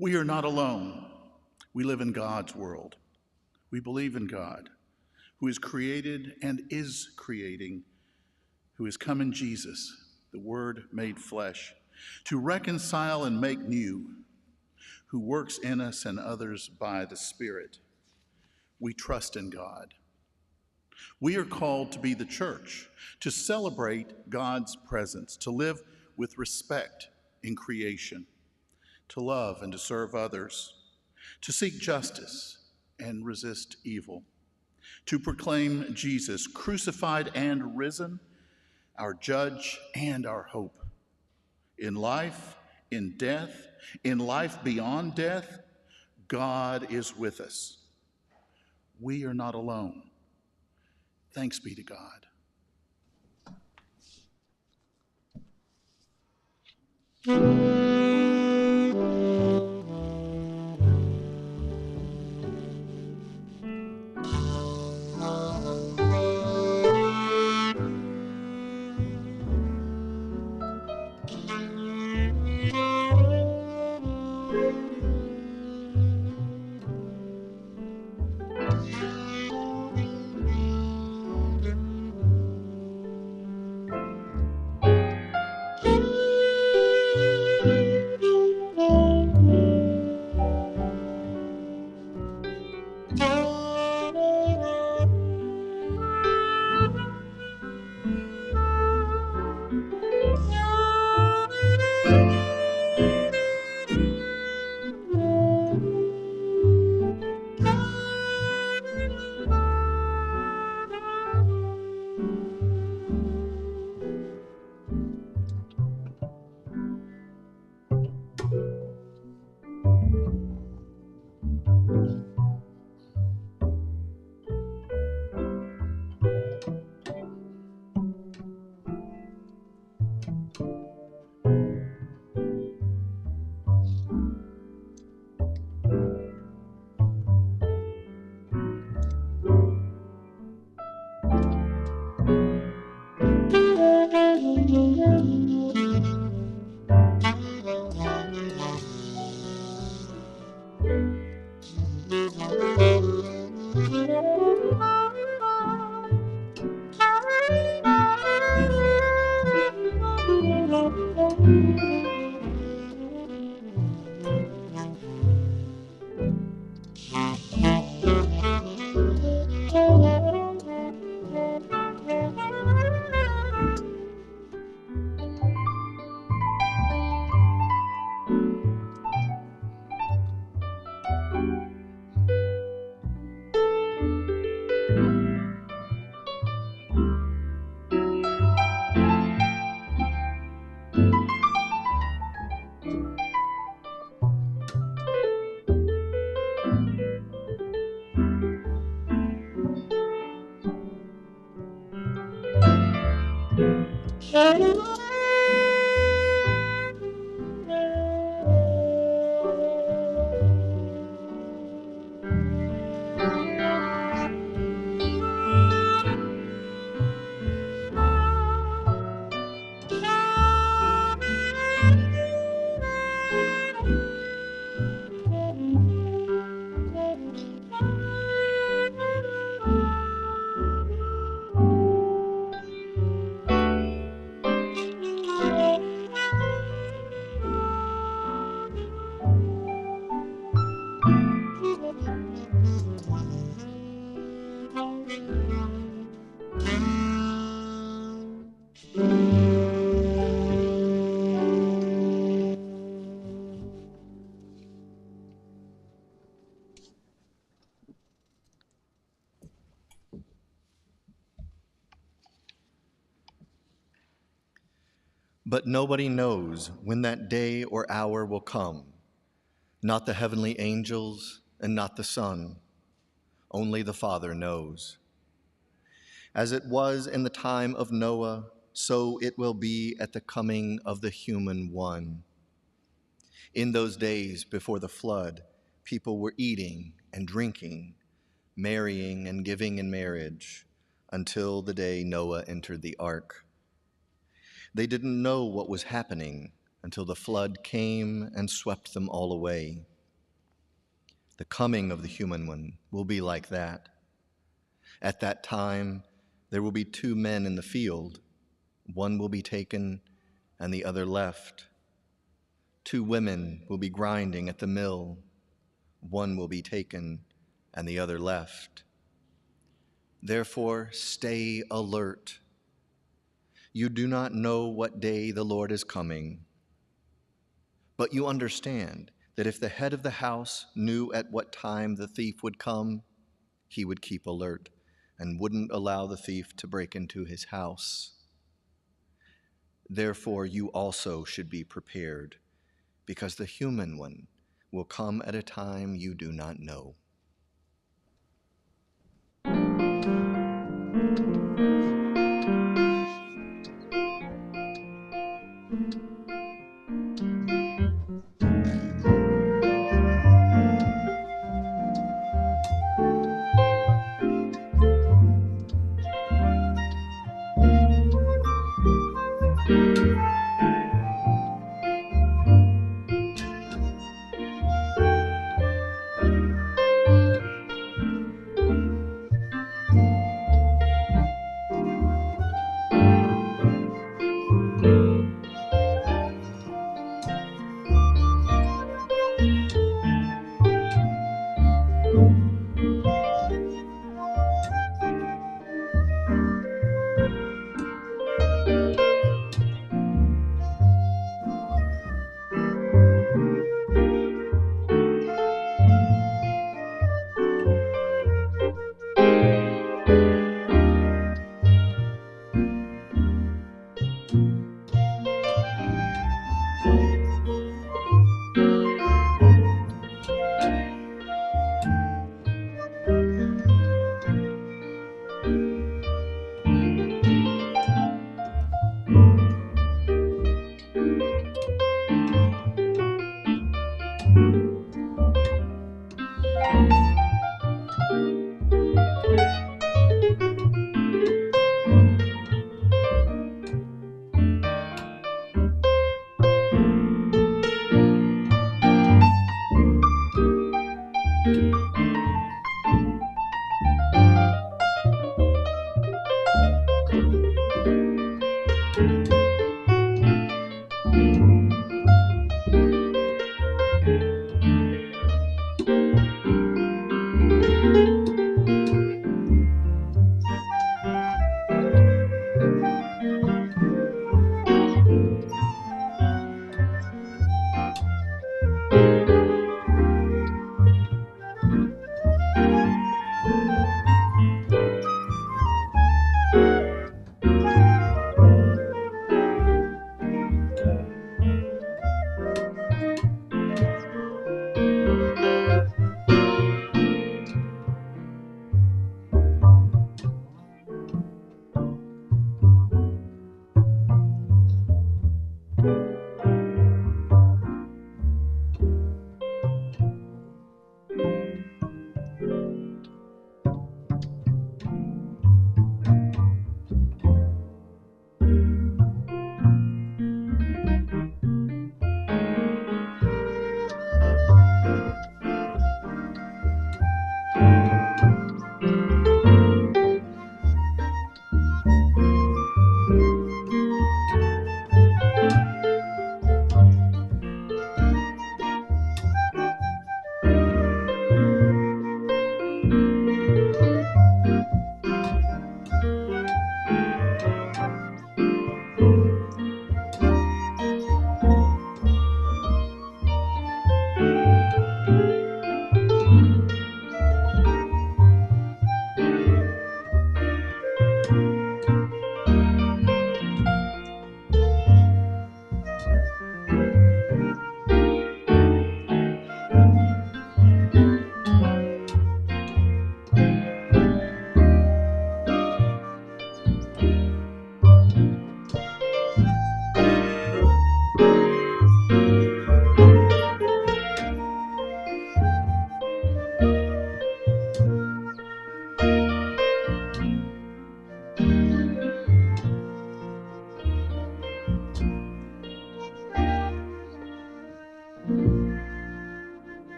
We are not alone. We live in God's world. We believe in God, who is created and is creating, who has come in Jesus, the Word made flesh, to reconcile and make new, who works in us and others by the Spirit. We trust in God. We are called to be the church, to celebrate God's presence, to live with respect in creation, to love and to serve others, to seek justice and resist evil, to proclaim Jesus crucified and risen, our judge and our hope. In life, in death, in life beyond death, God is with us. We are not alone. Thanks be to God. But nobody knows when that day or hour will come, not the heavenly angels and not the Son. Only the Father knows. As it was in the time of Noah, so it will be at the coming of the human one. In those days before the flood, people were eating and drinking, marrying and giving in marriage, until the day Noah entered the ark. They didn't know what was happening until the flood came and swept them all away. The coming of the human one will be like that. At that time, there will be 2 men in the field. One will be taken and the other left. 2 women will be grinding at the mill. One will be taken and the other left. Therefore, stay alert. You do not know what day the Lord is coming. But you understand that if the head of the house knew at what time the thief would come, he would keep alert and wouldn't allow the thief to break into his house. Therefore, you also should be prepared, because the human one will come at a time you do not know.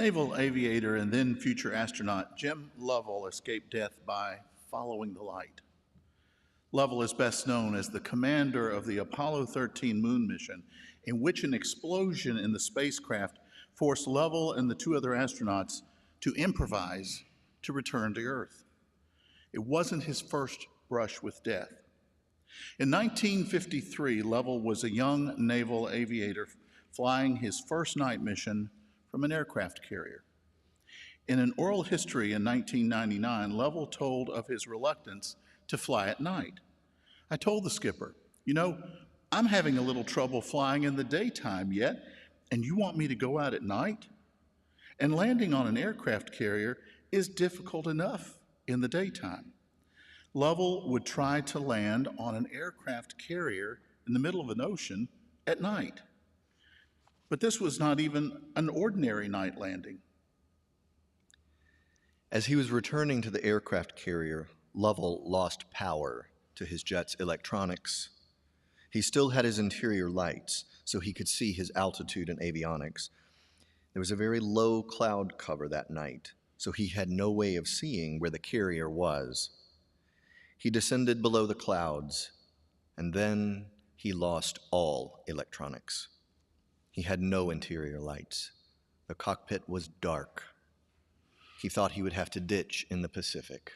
Naval aviator and then future astronaut Jim Lovell escaped death by following the light. Lovell is best known as the commander of the Apollo 13 moon mission, in which an explosion in the spacecraft forced Lovell and the two other astronauts to improvise to return to Earth. It wasn't his first brush with death. In 1953, Lovell was a young naval aviator flying his first night mission from an aircraft carrier. In an oral history in 1999, Lovell told of his reluctance to fly at night. I told the skipper, I'm having a little trouble flying in the daytime yet, and you want me to go out at night? And landing on an aircraft carrier is difficult enough in the daytime. Lovell would try to land on an aircraft carrier in the middle of an ocean at night. But this was not even an ordinary night landing. As he was returning to the aircraft carrier, Lovell lost power to his jet's electronics. He still had his interior lights, so he could see his altitude and avionics. There was a very low cloud cover that night, so he had no way of seeing where the carrier was. He descended below the clouds, and then he lost all electronics. He had no interior lights. The cockpit was dark. He thought he would have to ditch in the Pacific.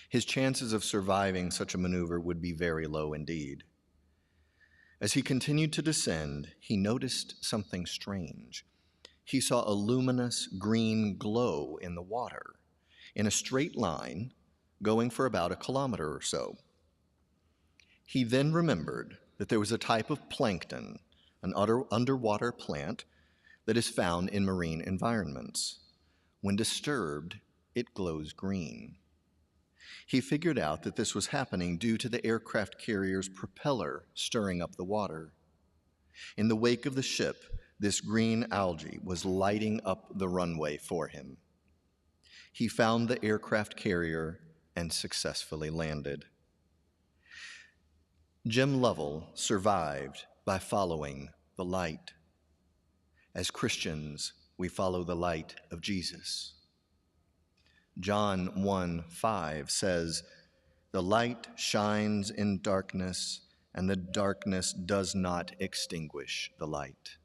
His chances of surviving such a maneuver would be very low indeed. As he continued to descend, he noticed something strange. He saw a luminous green glow in the water, in a straight line, going for about 1 kilometer or so. He then remembered that there was a type of plankton, an underwater plant that is found in marine environments. When disturbed, it glows green. He figured out that this was happening due to the aircraft carrier's propeller stirring up the water. In the wake of the ship, this green algae was lighting up the runway for him. He found the aircraft carrier and successfully landed. Jim Lovell survived by following the light. As Christians, we follow the light of Jesus. John 1:5 says, "The light shines in darkness, and the darkness does not extinguish the light."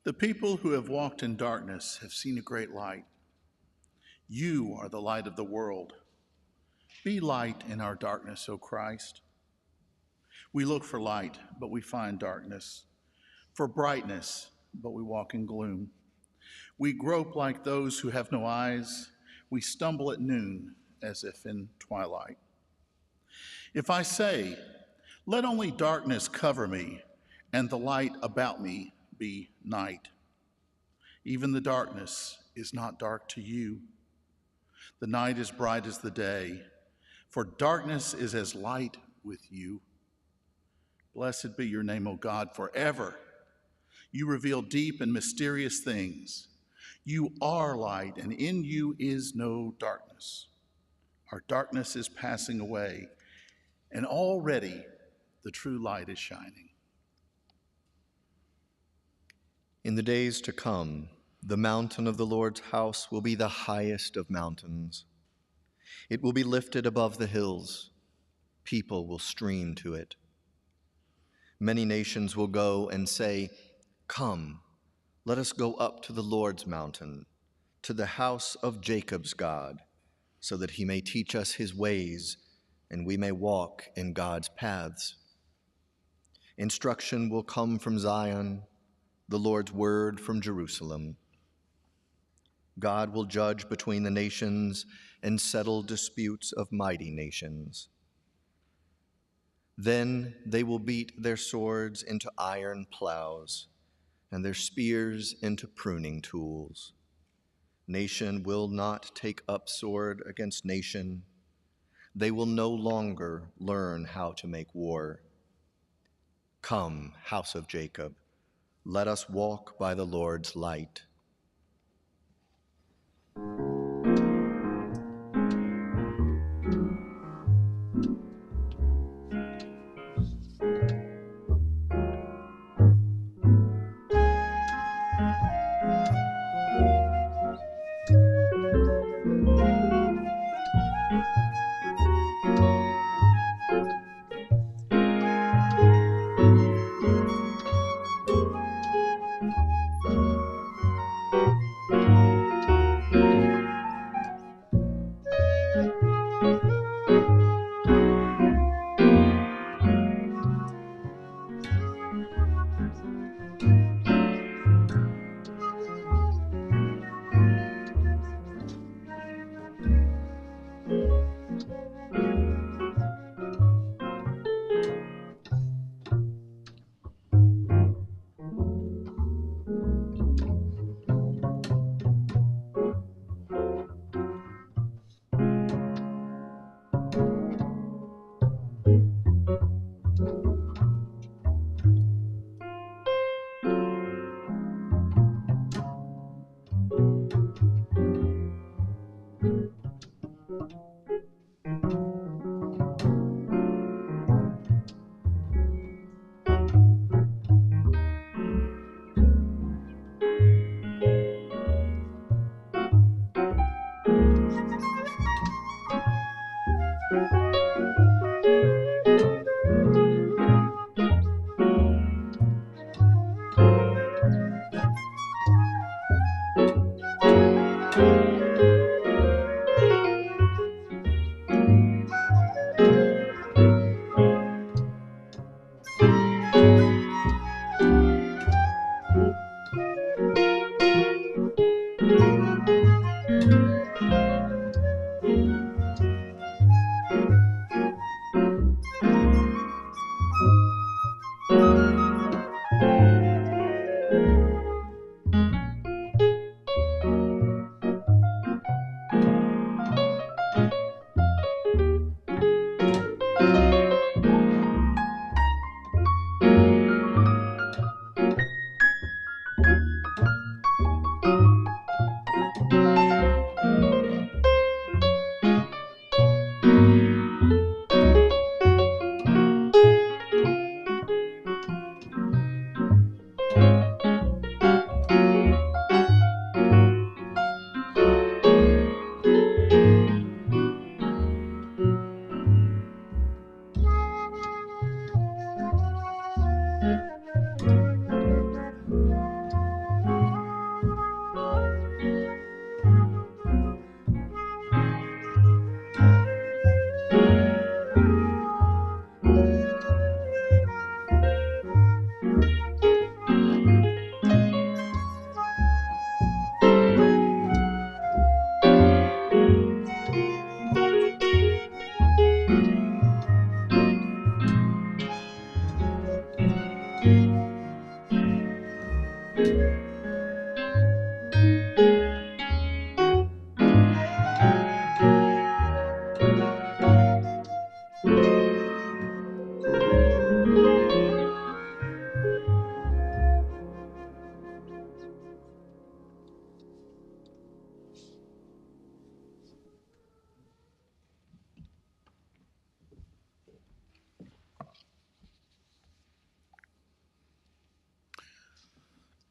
The people who have walked in darkness have seen a great light. You are the light of the world. Be light in our darkness, O Christ. We look for light, but we find darkness, for brightness, but we walk in gloom. We grope like those who have no eyes. We stumble at noon as if in twilight. If I say, let only darkness cover me, and the light about me be night, even the darkness is not dark to you. The night is bright as the day, for darkness is as light with you. Blessed be your name, O God, forever. You reveal deep and mysterious things. You are light, and in you is no darkness. Our darkness is passing away, and already the true light is shining. In the days to come, the mountain of the Lord's house will be the highest of mountains. It will be lifted above the hills. People will stream to it. Many nations will go and say, come, let us go up to the Lord's mountain, to the house of Jacob's God, so that he may teach us his ways and we may walk in God's paths. Instruction will come from Zion, the Lord's word from Jerusalem. God will judge between the nations and settle disputes of mighty nations. Then they will beat their swords into iron plows and their spears into pruning tools. Nation will not take up sword against nation. They will no longer learn how to make war. Come, house of Jacob, let us walk by the Lord's light.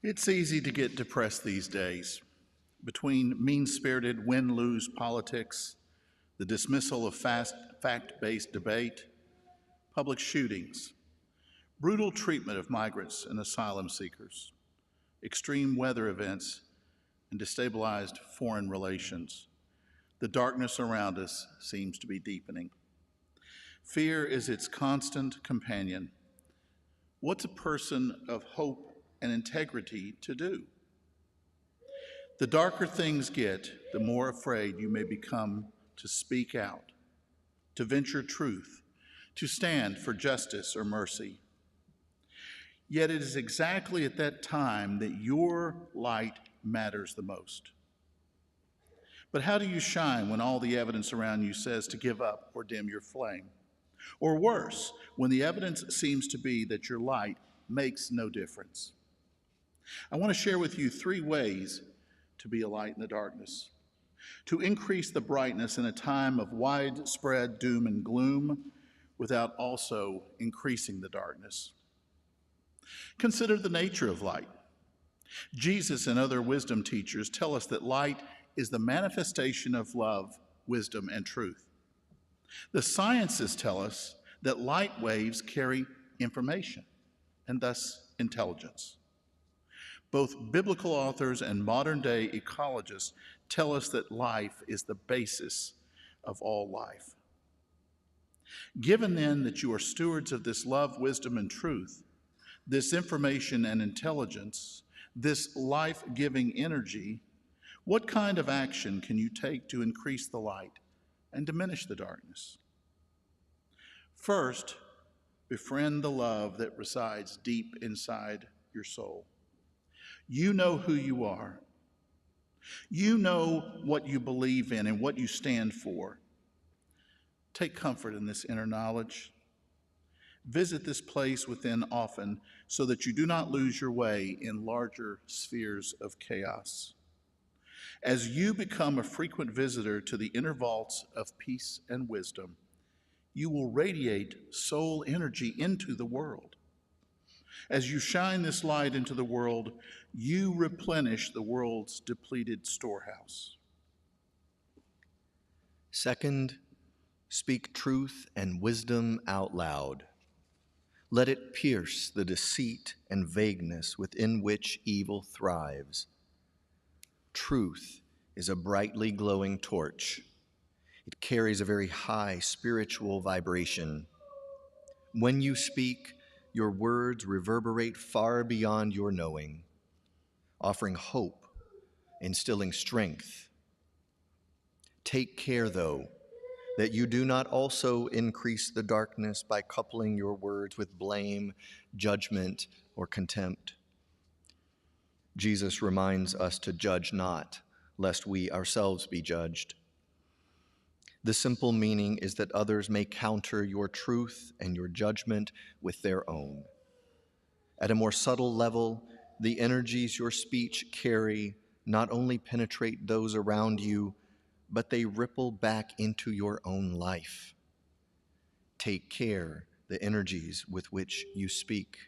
It's easy to get depressed these days. Between mean-spirited win-lose politics, the dismissal of fact-based debate, public shootings, brutal treatment of migrants and asylum seekers, extreme weather events, and destabilized foreign relations, the darkness around us seems to be deepening. Fear is its constant companion. What's a person of hope and integrity to do? The darker things get, the more afraid you may become to speak out, to venture truth, to stand for justice or mercy. Yet it is exactly at that time that your light matters the most. But how do you shine when all the evidence around you says to give up or dim your flame? Or worse, when the evidence seems to be that your light makes no difference? I want to share with you 3 ways to be a light in the darkness, to increase the brightness in a time of widespread doom and gloom without also increasing the darkness. Consider the nature of light. Jesus and other wisdom teachers tell us that light is the manifestation of love, wisdom, and truth. The sciences tell us that light waves carry information and thus intelligence. Both biblical authors and modern-day ecologists tell us that life is the basis of all life. Given then that you are stewards of this love, wisdom, and truth, this information and intelligence, this life-giving energy, what kind of action can you take to increase the light and diminish the darkness? First, befriend the love that resides deep inside your soul. You know who you are. You know what you believe in and what you stand for. Take comfort in this inner knowledge. Visit this place within often so that you do not lose your way in larger spheres of chaos. As you become a frequent visitor to the inner vaults of peace and wisdom, you will radiate soul energy into the world. As you shine this light into the world, you replenish the world's depleted storehouse. Second, speak truth and wisdom out loud. Let it pierce the deceit and vagueness within which evil thrives. Truth is a brightly glowing torch. It carries a very high spiritual vibration. When you speak, your words reverberate far beyond your knowing, offering hope, instilling strength. Take care, though, that you do not also increase the darkness by coupling your words with blame, judgment, or contempt. Jesus reminds us to judge not, lest we ourselves be judged. The simple meaning is that others may counter your truth and your judgment with their own. At a more subtle level, the energies your speech carry not only penetrate those around you, but they ripple back into your own life. Take care the energies with which you speak.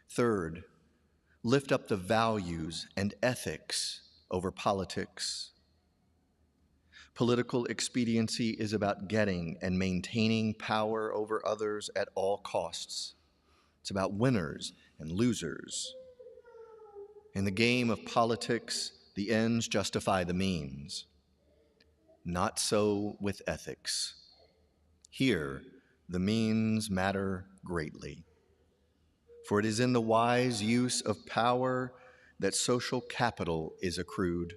Third, lift up the values and ethics over politics. Political expediency is about getting and maintaining power over others at all costs. It's about winners and losers. In the game of politics, the ends justify the means. Not so with ethics. Here, the means matter greatly. For it is in the wise use of power that social capital is accrued.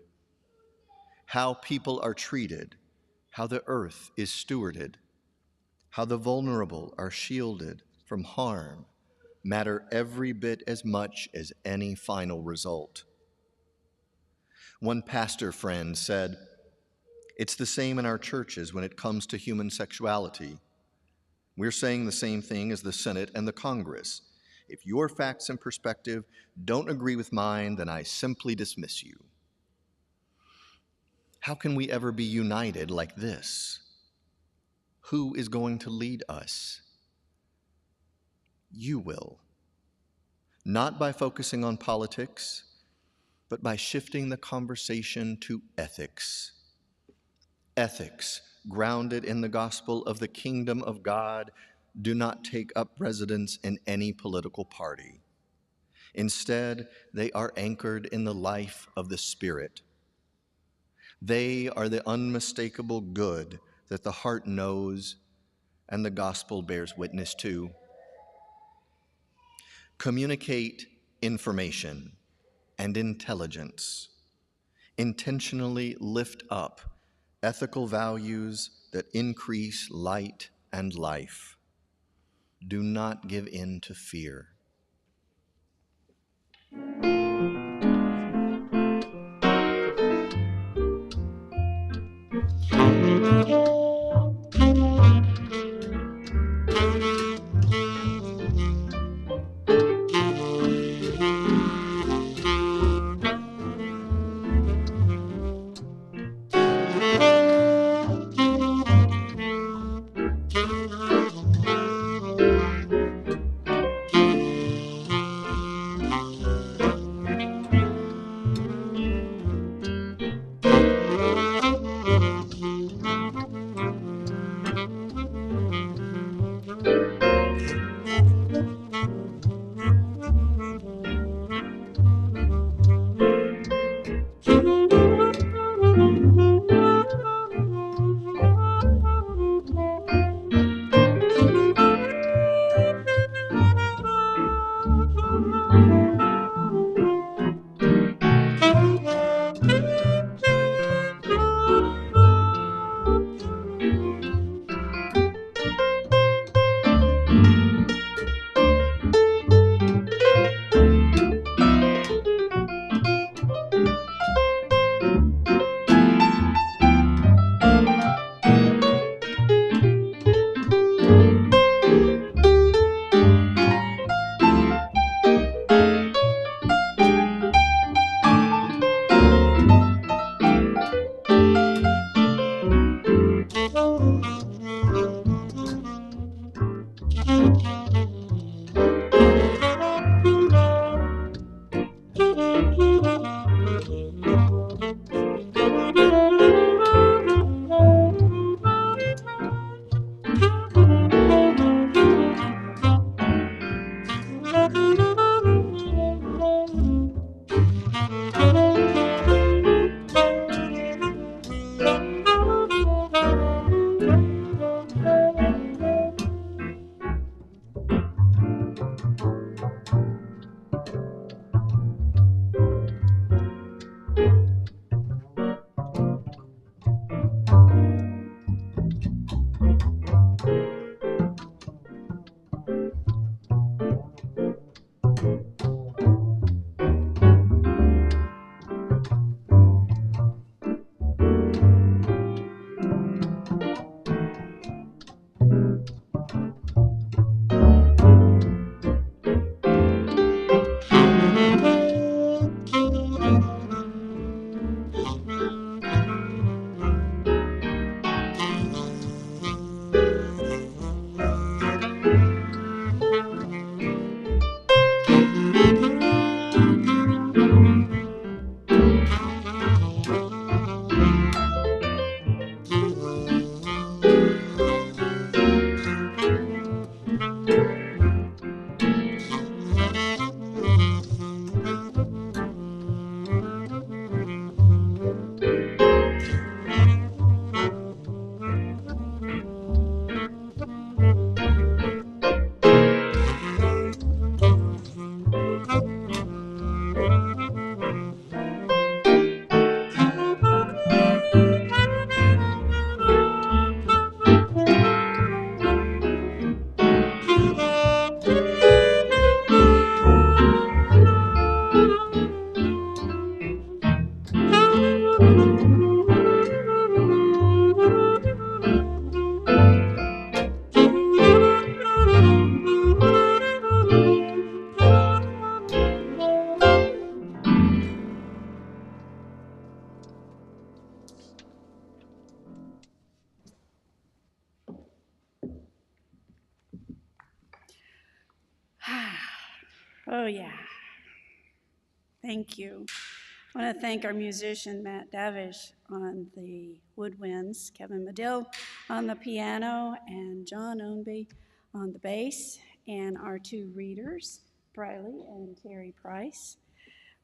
How people are treated, how the earth is stewarded, how the vulnerable are shielded from harm, matter every bit as much as any final result. One pastor friend said, "It's the same in our churches when it comes to human sexuality. We're saying the same thing as the Senate and the Congress. If your facts and perspective don't agree with mine, then I simply dismiss you." How can we ever be united like this? Who is going to lead us? You will. not by focusing on politics, but by shifting the conversation to ethics. Ethics, grounded in the gospel of the kingdom of God, do not take up residence in any political party. Instead, they are anchored in the life of the Spirit. They are the unmistakable good that the heart knows and the gospel bears witness to. Communicate information and intelligence. Intentionally lift up ethical values that increase light and life. Do not give in to fear. Oh, yeah. Thank you. I want to thank our musician, Matt Davich, on the woodwinds, Kevin Madill on the piano, and John Ownby on the bass, and our two readers, Briley and Terry Price,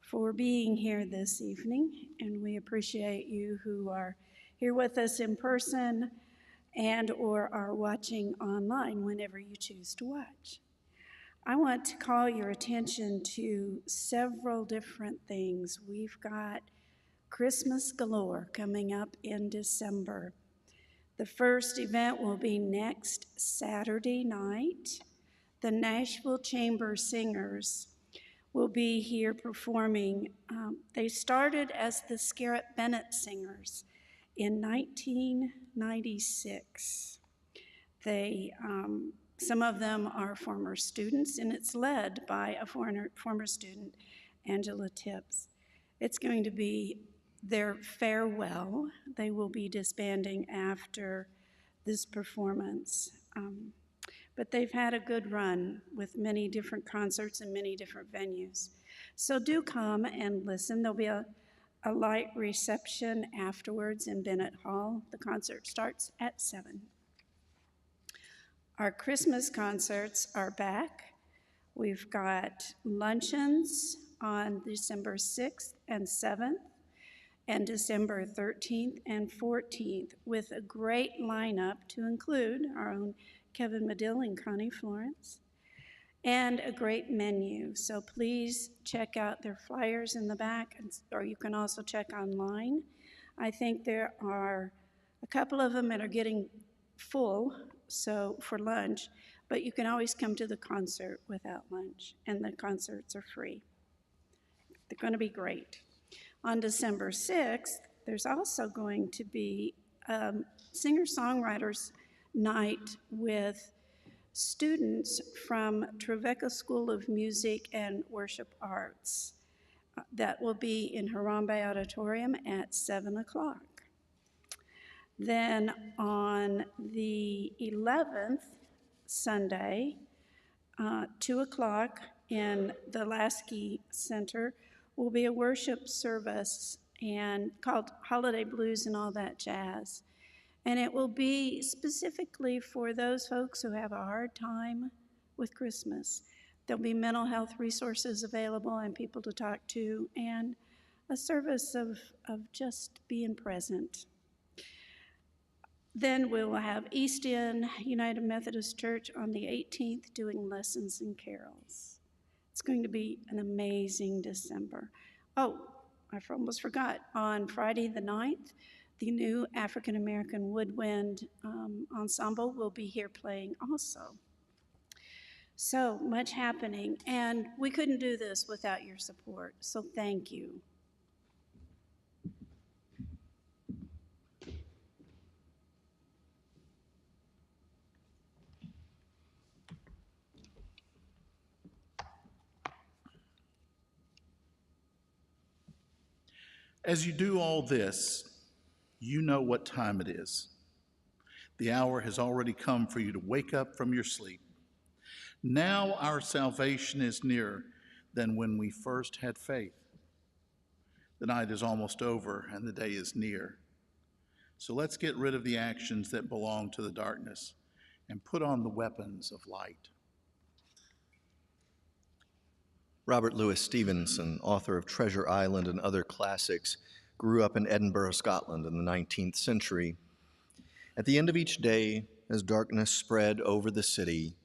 for being here this evening. And we appreciate you who are here with us in person and or are watching online whenever you choose to watch. I want to call your attention to several different things. We've got Christmas galore coming up in December. The first event will be next Saturday night. The Nashville Chamber Singers will be here performing. They started as the Scarlett Bennett Singers in 1996. Some of them are former students, and it's led by a former student, Angela Tips. It's going to be their farewell. They will be disbanding after this performance. But they've had a good run with many different concerts in many different venues. So do come and listen. There'll be a light reception afterwards in Bennett Hall. The concert starts at 7. Our Christmas concerts are back. We've got luncheons on December 6th and 7th and December 13th and 14th with a great lineup to include our own Kevin Madill and Connie Florence and a great menu. So please check out their flyers in the back, or you can also check online. I think there are a couple of them that are getting full, so for lunch, but you can always come to the concert without lunch, and the concerts are free. They're going to be great. On December 6th, there's also going to be a singer-songwriters night with students from Trevecca School of Music and Worship Arts. That will be in Harambe Auditorium at 7 o'clock. Then on the 11th, Sunday, 2 o'clock in the Lasky Center will be a worship service and called Holiday Blues and All That Jazz. And it will be specifically for those folks who have a hard time with Christmas. There'll be mental health resources available and people to talk to, and a service of just being present. Then we will have East End United Methodist Church on the 18th doing lessons and carols. It's going to be an amazing December. Oh, I almost forgot. On Friday the 9th, the new African American Woodwind Ensemble will be here playing also. So much happening, and we couldn't do this without your support, so thank you. As you do all this, you know what time it is. The hour has already come for you to wake up from your sleep. Now our salvation is nearer than when we first had faith. The night is almost over and the day is near. So let's get rid of the actions that belong to the darkness and put on the weapons of light. Robert Louis Stevenson, author of Treasure Island and other classics, grew up in Edinburgh, Scotland in the 19th century. At the end of each day, as darkness spread over the city,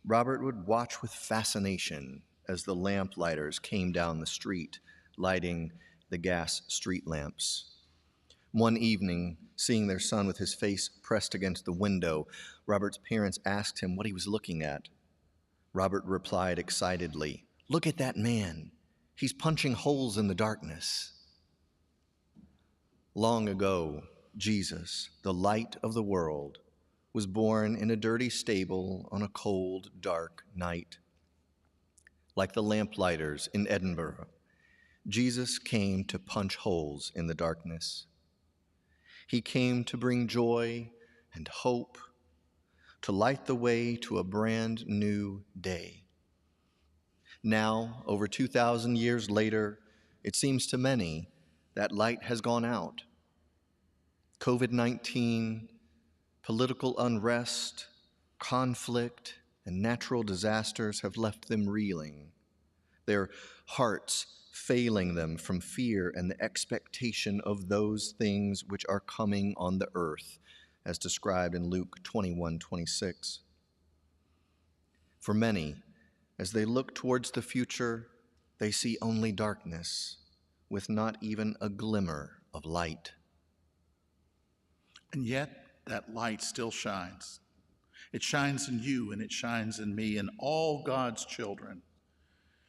Robert would watch with fascination as the lamplighters came down the street, lighting the gas street lamps. One evening, seeing their son with his face pressed against the window, Robert's parents asked him what he was looking at. Robert replied excitedly, "Look at that man. He's punching holes in the darkness." Long ago, Jesus, the light of the world, was born in a dirty stable on a cold, dark night. Like the lamplighters in Edinburgh, Jesus came to punch holes in the darkness. He came to bring joy and hope, to light the way to a brand new day. Now, over 2,000 years later, it seems to many that light has gone out. COVID-19, political unrest, conflict, and natural disasters have left them reeling, their hearts failing them from fear and the expectation of those things which are coming on the earth, as described in Luke 21:26. For many, as they look towards the future, they see only darkness, with not even a glimmer of light. And yet, that light still shines. It shines in you, and it shines in me, and all God's children.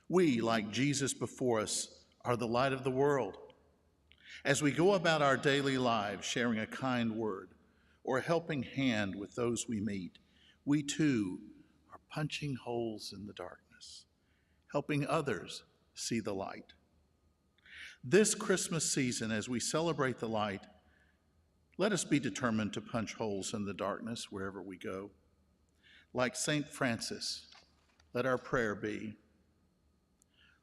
We, like Jesus before us, are the light of the world. As we go about our daily lives, sharing a kind word or a helping hand with those we meet, we too are punching holes in the darkness, helping others see the light. This Christmas season, as we celebrate the light, let us be determined to punch holes in the darkness wherever we go. Like St. Francis, let our prayer be,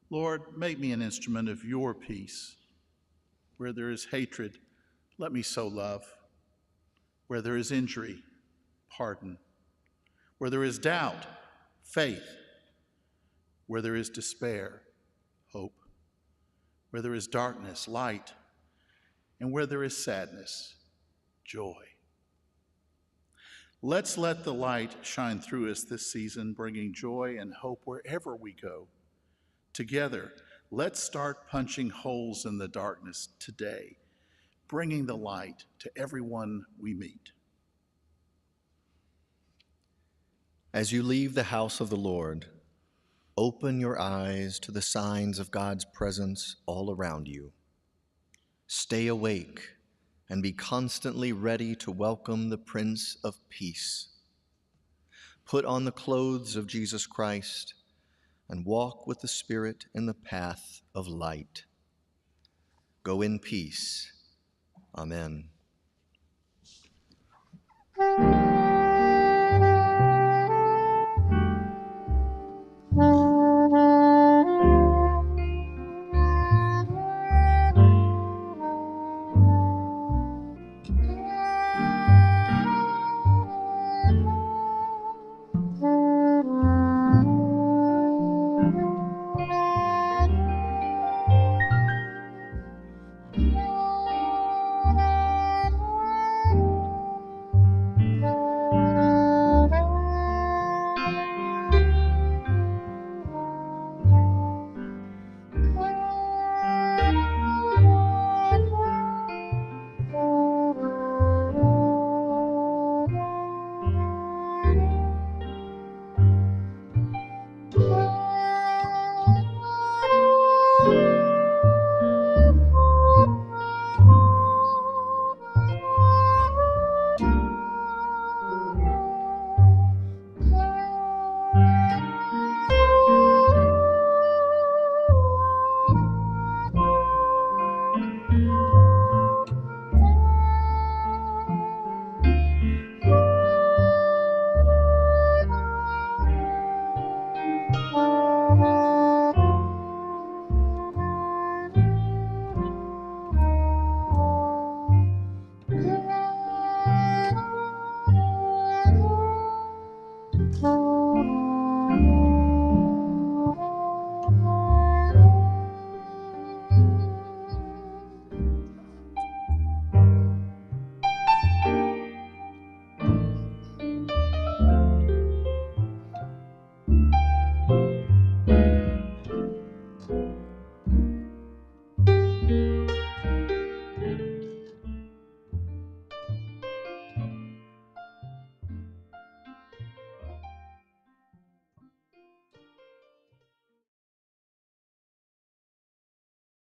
Lord, make me an instrument of your peace. Where there is hatred, let me sow love. Where there is injury, pardon. Where there is doubt, faith. Where there is despair, hope. Where there is darkness, light. And where there is sadness, joy. Let's let the light shine through us this season, bringing joy and hope wherever we go. Together, let's start punching holes in the darkness today, bringing the light to everyone we meet. As you leave the house of the Lord, open your eyes to the signs of God's presence all around you. Stay awake and be constantly ready to welcome the Prince of Peace. Put on the clothes of Jesus Christ and walk with the Spirit in the path of light. Go in peace. Amen.